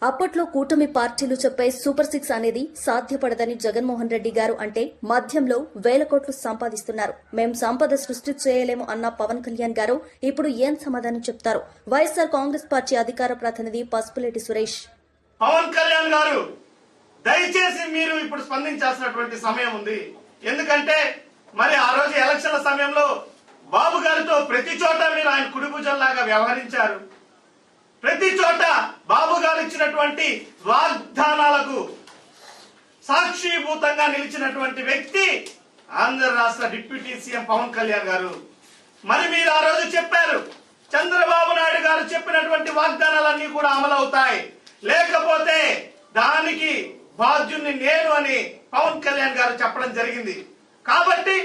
అప్పట్లో కూటమి పార్టీలు చెప్పే సూపర్ సిక్స్ అనేది సాధ్యపడదని జగన్మోహన్ రెడ్డి గారు అంటే మద్యంలో వేల కోట్లు సంపాదిస్తున్నారు, మేం సంపద సృష్టి చేయలేము అన్న పవన్ కళ్యాణ్ గారు ఇప్పుడు ఏం సమాధానం చెప్తారు? వైఎస్ఆర్ కాంగ్రెస్ పార్టీ అధికార ప్రతినిధి పసుపులేటి సురేష్. పవన్ కళ్యాణ్ గారు దయచేసి మీరు ఇప్పుడు స్పందించాల్సినటువంటి సమయం ఉంది. ఎందుకంటే మరి ఆ రోజు ఎలక్షన్ల సమయంలో బాబు గారితో ప్రతి చోట మీరు ఆయన కుడిభుజంలాగా వ్యవహరించారు. ప్రతి చోట బాబు గారు ఇచ్చినటువంటి వాగ్దానాలకు సాక్షిభూతంగా నిలిచినటువంటి వ్యక్తి ఆంధ్ర రాష్ట్ర డిప్యూటీ సీఎం పవన్ కళ్యాణ్ గారు. మరి మీరు ఆ రోజు చెప్పారు, చంద్రబాబు నాయుడు గారు చెప్పినటువంటి వాగ్దానాలన్నీ కూడా అమలవుతాయి, లేకపోతే దానికి బాధ్యుని నేను అని పవన్ కళ్యాణ్ గారు చెప్పడం జరిగింది. కాబట్టి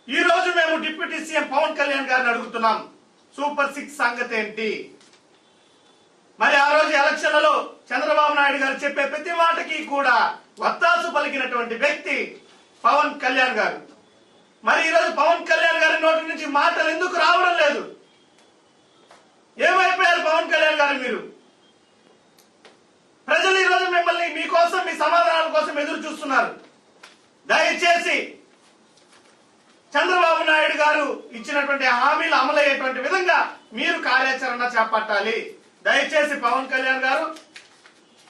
ఈ రోజు మేము డిప్యూటీ సీఎం పవన్ కళ్యాణ్ గారిని అడుగుతున్నాం, సూపర్ సిక్స్ సంగతి ఏంటి? మరి ఆ రోజు ఎలక్షన్లలో చంద్రబాబు నాయుడు గారు చెప్పే ప్రతి మాటకి కూడా వత్తాసు పలికినటువంటి వ్యక్తి పవన్ కళ్యాణ్ గారు. మరి ఈ రోజు పవన్ కళ్యాణ్ గారి నోటి నుంచి మాటలు ఎందుకు రావడం లేదు? ఏమైపోయారు పవన్ కళ్యాణ్ గారు? మీరు ప్రజలు ఈ రోజు మిమ్మల్ని మీకోసం, మీ సమాధానాల కోసం ఎదురు చూస్తున్నారు. దయచేసి చంద్రబాబు నాయుడు గారు ఇచ్చినటువంటి హామీలు అమలయ్యేటువంటి విధంగా మీరు కార్యాచరణ చేపట్టాలి. దయచేసి పవన్ కళ్యాణ్ గారు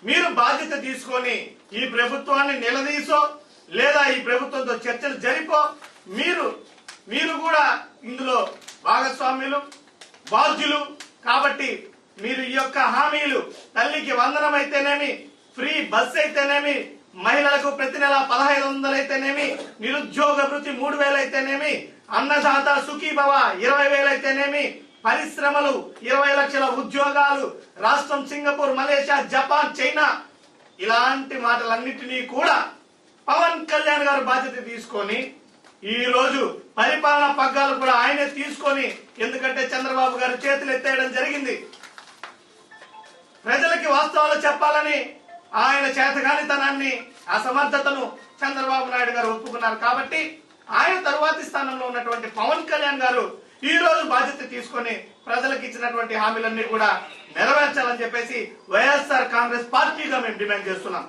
మీరు బాధ్యత తీసుకొని ఈ ప్రభుత్వాన్ని నిలదీసో లేదా ఈ ప్రభుత్వంతో చర్చలు జరిపో మీరు కూడా ఇందులో భాగస్వామ్యులు, బాధ్యులు. కాబట్టి మీరు ఈ యొక్క హామీలు, తల్లికి వందనం అయితేనేమి, ఫ్రీ బస్ అయితేనేమి, మహిళలకు ప్రతి నెల 1500 అయితేనేమి, నిరుద్యోగ భృతి 3000 అయితేనేమి, అన్నదాత సుఖీభవ 20,000 అయితేనేమి, పరిశ్రమలు 20 లక్షల ఉద్యోగాలు, రాష్ట్రం సింగపూర్, మలేషియా, జపాన్, చైనా, ఇలాంటి మాటలన్నింటినీ కూడా పవన్ కళ్యాణ్ గారు బాధ్యత తీసుకొని ఈ రోజు పరిపాలన పగ్గాలు కూడా ఆయనే తీసుకొని, ఎందుకంటే చంద్రబాబు గారు చేతులు ఎత్తేయడం జరిగింది. ప్రజలకి వాస్తవాలు చెప్పాలని ఆయన చేతగానితనాన్ని, అసమర్థతను చంద్రబాబు నాయుడు గారు ఒప్పుకున్నారు. కాబట్టి ఆయన తరువాతి స్థానంలో ఉన్నటువంటి పవన్ కళ్యాణ్ గారు ఈ రోజు బాధ్యత తీసుకొని ప్రజలకు ఇచ్చినటువంటి హామీలన్నీ కూడా నెరవేర్చాలని చెప్పేసి వైఎస్ఆర్ కాంగ్రెస్ పార్టీగా మేము డిమాండ్ చేస్తున్నాం.